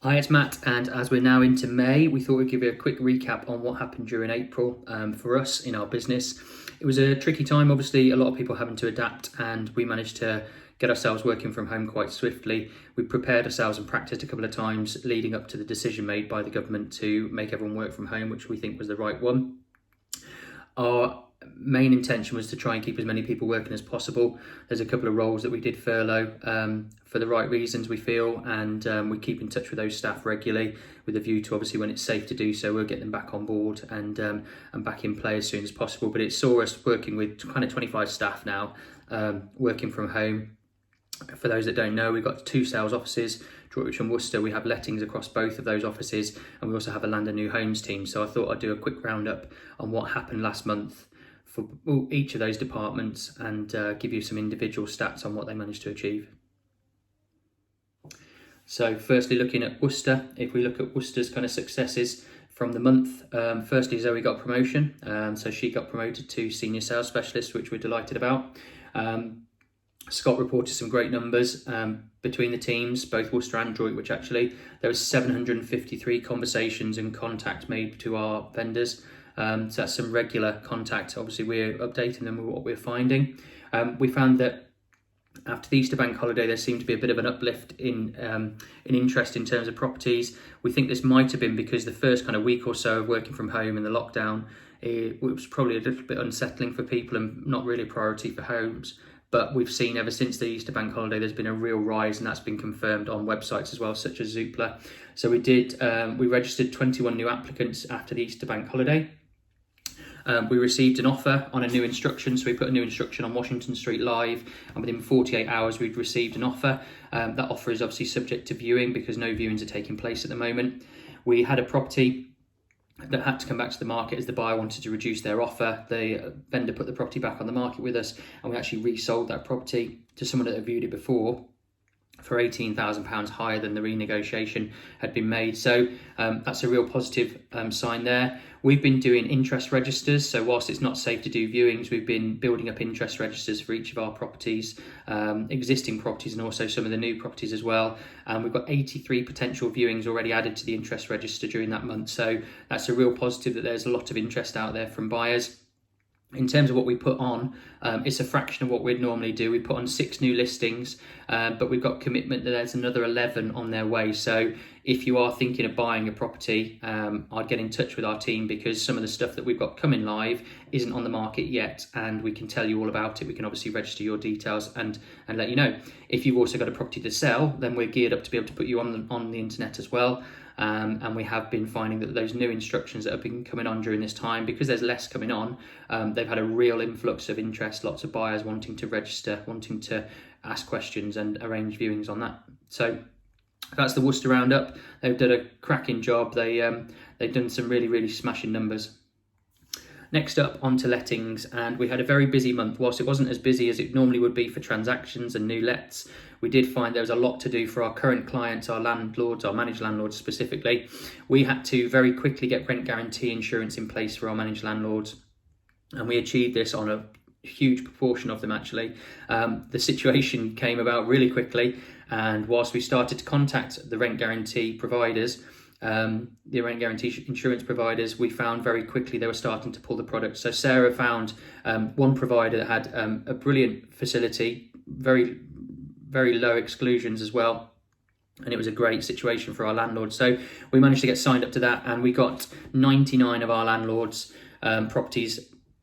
Hi, it's Matt, and as we're now into May, we thought we'd give you a quick recap on what happened during April for us in our business. It was a tricky time, obviously, a lot of people having to adapt, and we managed to get ourselves working from home quite swiftly. We prepared ourselves and practiced a couple of times leading up to the decision made by the government to make everyone work from home, which we think was the right one. Our main intention was to try and keep as many people working as possible. There's a couple of roles that we did furlough for the right reasons, we feel, and we keep in touch with those staff regularly with a view to, obviously, when it's safe to do so, we'll get them back on board and back in play as soon as possible. But it saw us working with kind of 25 staff now, working from home. For those that don't know, we've got 2 sales offices, Droitwich and Worcester. We have lettings across both of those offices, and we also have a land and new homes team. So I thought I'd do a quick roundup on what happened last month for each of those departments and give you some individual stats on what they managed to achieve. So firstly, looking at Worcester, if we look at Worcester's kind of successes from the month, firstly, Zoe got promotion. So she got promoted to senior sales specialist, which we're delighted about. Scott reported some great numbers between the teams, both Worcester and Droitwich actually. There was 753 conversations and contact made to our vendors. So that's some regular contact. Obviously, we're updating them with what we're finding. We found that after the Easter bank holiday, there seemed to be a bit of an uplift in interest in terms of properties. We think this might have been because the first kind of week or so of working from home in the lockdown, it was probably a little bit unsettling for people and not really a priority for homes. But we've seen ever since the Easter bank holiday, there's been a real rise, and that's been confirmed on websites as well, such as Zoopla. So we registered 21 new applicants after the Easter bank holiday. We received an offer on a new instruction, so we put a new instruction on Washington Street live, and within 48 hours we'd received an offer. That offer is obviously subject to viewing because no viewings are taking place at the moment. We had a property that had to come back to the market as the buyer wanted to reduce their offer. The vendor put the property back on the market with us, and we actually resold that property to someone that had viewed it before for £18,000 higher than the renegotiation had been made. So that's a real positive sign there. We've been doing interest registers. So whilst it's not safe to do viewings, we've been building up interest registers for each of our properties, existing properties and also some of the new properties as well. We've got 83 potential viewings already added to the interest register during that month. So that's a real positive that there's a lot of interest out there from buyers. In terms of what we put on, it's a fraction of what we'd normally do. We put on 6 new listings, but we've got commitment that there's another 11 on their way. So if you are thinking of buying a property, I'd get in touch with our team because some of the stuff that we've got coming live isn't on the market yet, and we can tell you all about it. We can obviously register your details and let you know. If you've also got a property to sell, then we're geared up to be able to put you on the internet as well. And we have been finding that those new instructions that have been coming on during this time, because there's less coming on, they've had a real influx of interest, lots of buyers wanting to register, wanting to ask questions and arrange viewings on that. So that's the Worcester Roundup. They've done a cracking job. They've done some really, really smashing numbers. Next up, onto lettings, and we had a very busy month. Whilst it wasn't as busy as it normally would be for transactions and new lets, we did find there was a lot to do for our current clients, our landlords, our managed landlords specifically. We had to very quickly get rent guarantee insurance in place for our managed landlords, and we achieved this on a huge proportion of them actually. The situation came about really quickly, and whilst we started to contact the rent guarantee providers, the rent guarantee insurance providers, we found very quickly they were starting to pull the product. So Sarah found one provider that had a brilliant facility, very, very low exclusions as well, and it was a great situation for our landlords. So we managed to get signed up to that, and we got 99 of our landlords' properties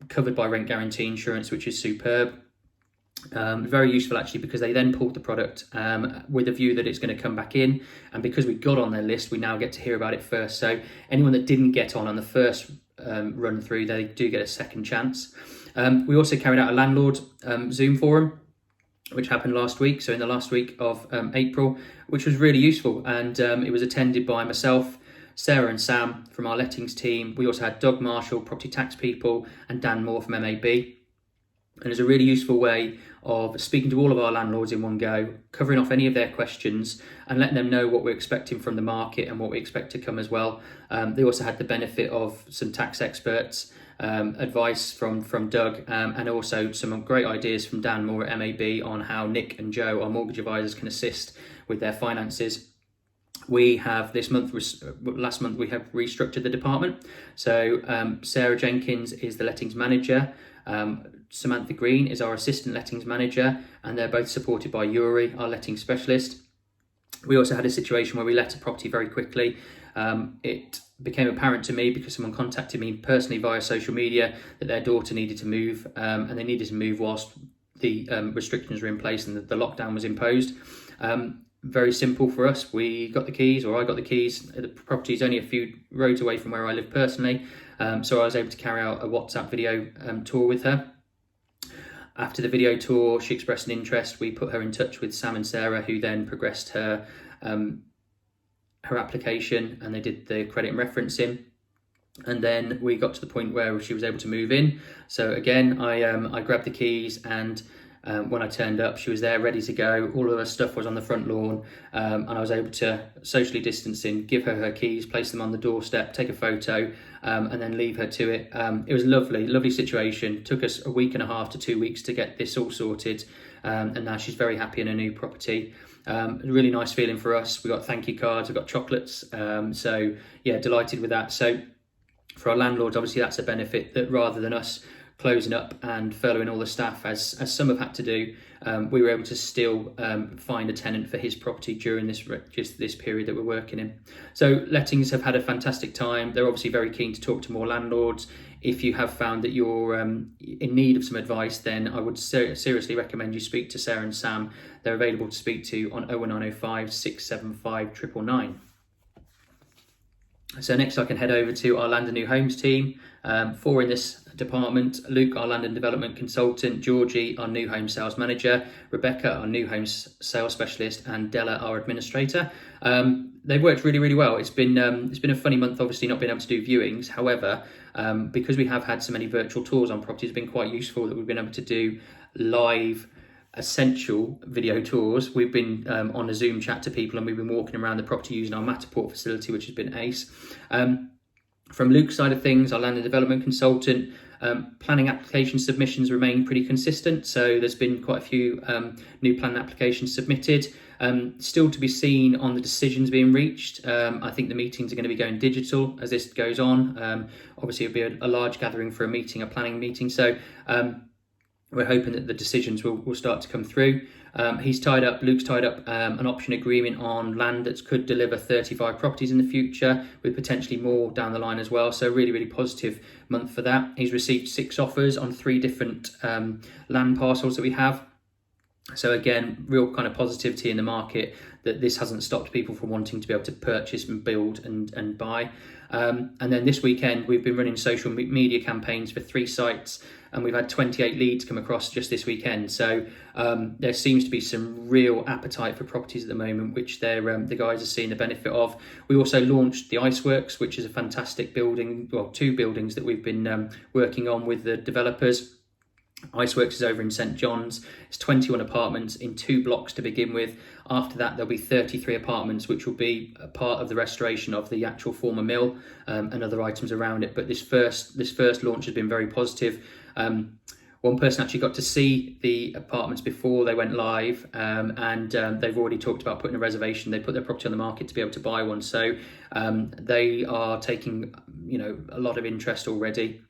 covered by rent guarantee insurance, which is superb. Very useful actually, because they then pulled the product with a view that it's going to come back in, and because we got on their list, we now get to hear about it first. So anyone that didn't get on the first run through, they do get a second chance. We also carried out a landlord Zoom forum, which happened last week, so in the last week of April, which was really useful, and it was attended by myself, Sarah and Sam from our lettings team. We also had Doug Marshall, property tax people, and Dan Moore from MAB. And it's a really useful way of speaking to all of our landlords in one go, covering off any of their questions and letting them know what we're expecting from the market and what we expect to come as well. They also had the benefit of some tax experts, advice from Doug, and also some great ideas from Dan Moore at MAB on how Nick and Joe, our mortgage advisors, can assist with their finances. We have last month we have restructured the department. So Sarah Jenkins is the lettings manager. Samantha Green is our assistant lettings manager, and they're both supported by Yuri, our lettings specialist. We also had a situation where we let a property very quickly. It became apparent to me because someone contacted me personally via social media that their daughter needed to move, and they needed to move whilst the restrictions were in place and the lockdown was imposed. Very simple for us. We got the keys, or I got the keys. The property is only a few roads away from where I live personally, so I was able to carry out a WhatsApp video tour with her. After the video tour, she expressed an interest. We put her in touch with Sam and Sarah, who then progressed her application, and they did the credit and referencing. And then we got to the point where she was able to move in. So again, I grabbed the keys, and when I turned up, she was there ready to go. All of her stuff was on the front lawn, and I was able to, socially distancing, give her her keys, place them on the doorstep, take a photo, and then leave her to it. It was a lovely situation. Took us a week and a half to 2 weeks to get this all sorted, and now she's very happy in her new property. A really nice feeling for us. We got thank you cards, we got chocolates, so yeah, delighted with that. So for our landlords, obviously that's a benefit, that rather than us closing up and furloughing all the staff, as some have had to do, we were able to still find a tenant for his property during this period that we're working in. So lettings have had a fantastic time. They're obviously very keen to talk to more landlords. If you have found that you're in need of some advice, then I would seriously recommend you speak to Sarah and Sam. They're available to speak to on 01905 675 999. So next I can head over to our Land and New Homes team. 4 in this department: Luke, our land and development consultant; Georgie, our new home sales manager; Rebecca, our new homes sales specialist; and Della, our administrator. They've worked really well. It's been a funny month, obviously not being able to do viewings. However, because we have had so many virtual tours on properties, it's been quite useful that we've been able to do live essential video tours. We've been on a Zoom chat to people, and we've been walking around the property using our Matterport facility, which has been ace. From Luke's side of things, our land and development consultant, planning application submissions remain pretty consistent. So there's been quite a few new planning applications submitted. Still to be seen on the decisions being reached. I think the meetings are going to be going digital as this goes on. Obviously, it'll be a large gathering for a planning meeting. So we're hoping that the decisions will start to come through. Luke's tied up an option agreement on land that could deliver 35 properties in the future, with potentially more down the line as well. So really positive month for that. He's received 6 offers on 3 different land parcels that we have. So again, real kind of positivity in the market that this hasn't stopped people from wanting to be able to purchase and build and buy. And then this weekend, we've been running social media campaigns for 3 sites, and we've had 28 leads come across just this weekend. So there seems to be some real appetite for properties at the moment, which the guys are seeing the benefit of. We also launched the Iceworks, which is a fantastic building, 2 buildings that we've been working on with the developers. Iceworks is over in St John's. It's 21 apartments in 2 blocks to begin with. After that, there'll be 33 apartments, which will be a part of the restoration of the actual former mill and other items around it. But this first launch has been very positive. One person actually got to see the apartments before they went live, and they've already talked about putting a reservation. They put their property on the market to be able to buy one. So they are taking a lot of interest already.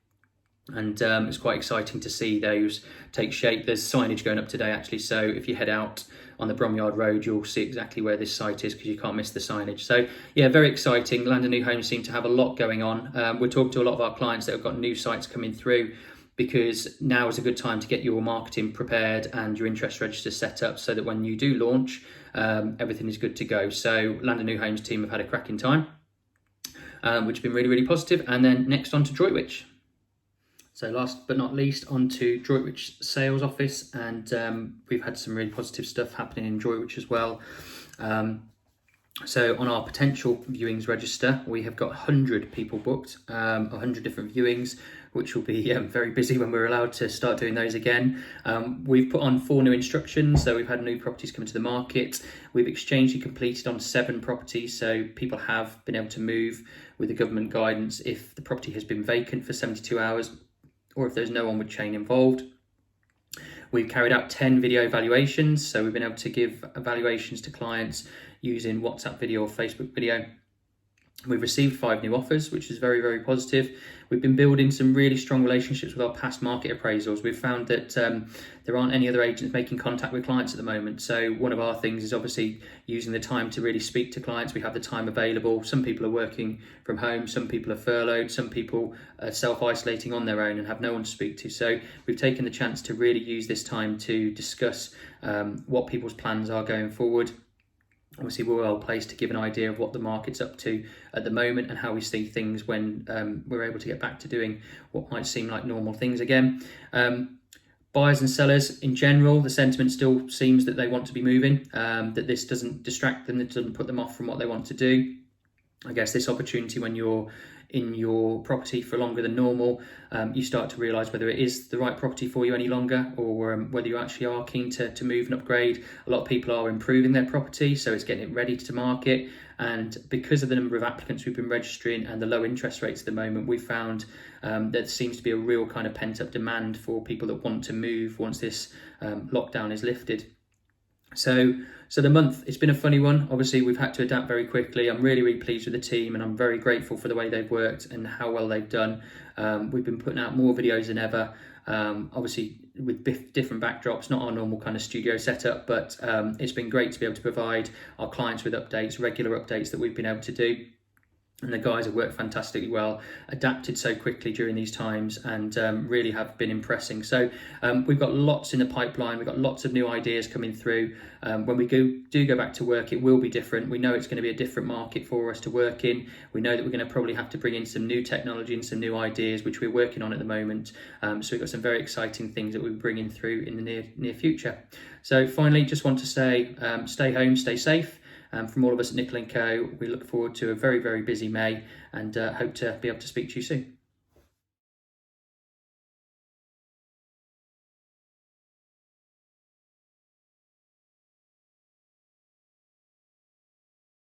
And it's quite exciting to see those take shape. There's signage going up today, actually. So if you head out on the Bromyard Road, you'll see exactly where this site is, because you can't miss the signage. So yeah, very exciting. Land and New Homes seem to have a lot going on. We're talking to a lot of our clients that have got new sites coming through, because now is a good time to get your marketing prepared and your interest register set up, so that when you do launch, everything is good to go. So Land and New Homes team have had a cracking time, which has been really positive. And then next on to Droitwich. So last but not least, on to Droitwich sales office, and we've had some really positive stuff happening in Droitwich as well. So on our potential viewings register, we have got 100 people booked, 100 different viewings, which will be very busy when we're allowed to start doing those again. We've put on 4 new instructions, so we've had new properties come to the market. We've exchanged and completed on 7 properties, so people have been able to move with the government guidance if the property has been vacant for 72 hours, or if there's no onward chain involved. We've carried out 10 video evaluations, so we've been able to give evaluations to clients using WhatsApp video or Facebook video. We've received 5 new offers, which is very, very positive. We've been building some really strong relationships with our past market appraisals. We've found that there aren't any other agents making contact with clients at the moment. So one of our things is obviously using the time to really speak to clients. We have the time available. Some people are working from home, some people are furloughed, some people are self-isolating on their own and have no one to speak to. So we've taken the chance to really use this time to discuss what people's plans are going forward. Obviously, we're well placed to give an idea of what the market's up to at the moment and how we see things when we're able to get back to doing what might seem like normal things again. Buyers and sellers in general, the sentiment still seems that they want to be moving, that this doesn't distract them, that doesn't put them off from what they want to do. I guess this opportunity when you're in your property for longer than normal, you start to realise whether it is the right property for you any longer, or whether you actually are keen to move and upgrade. A lot of people are improving their property, so it's getting it ready to market. And because of the number of applicants we've been registering and the low interest rates at the moment, we've found there seems to be a real kind of pent-up demand for people that want to move once this lockdown is lifted. So the month, it's been a funny one. Obviously, we've had to adapt very quickly. I'm really, really pleased with the team, and I'm very grateful for the way they've worked and how well they've done. We've been putting out more videos than ever, obviously with different backdrops, not our normal kind of studio setup, but it's been great to be able to provide our clients with updates, regular updates that we've been able to do. And the guys have worked fantastically well, adapted so quickly during these times, and really have been impressing. So we've got lots in the pipeline. We've got lots of new ideas coming through. When we do go back to work, it will be different. We know it's going to be a different market for us to work in. We know that we're going to probably have to bring in some new technology and some new ideas, which we're working on at the moment. So we've got some very exciting things that we'll be bringing through in the near future. So finally, just want to say, stay home, stay safe. From all of us at Nicol & Co, we look forward to a very, very busy May, and hope to be able to speak to you soon.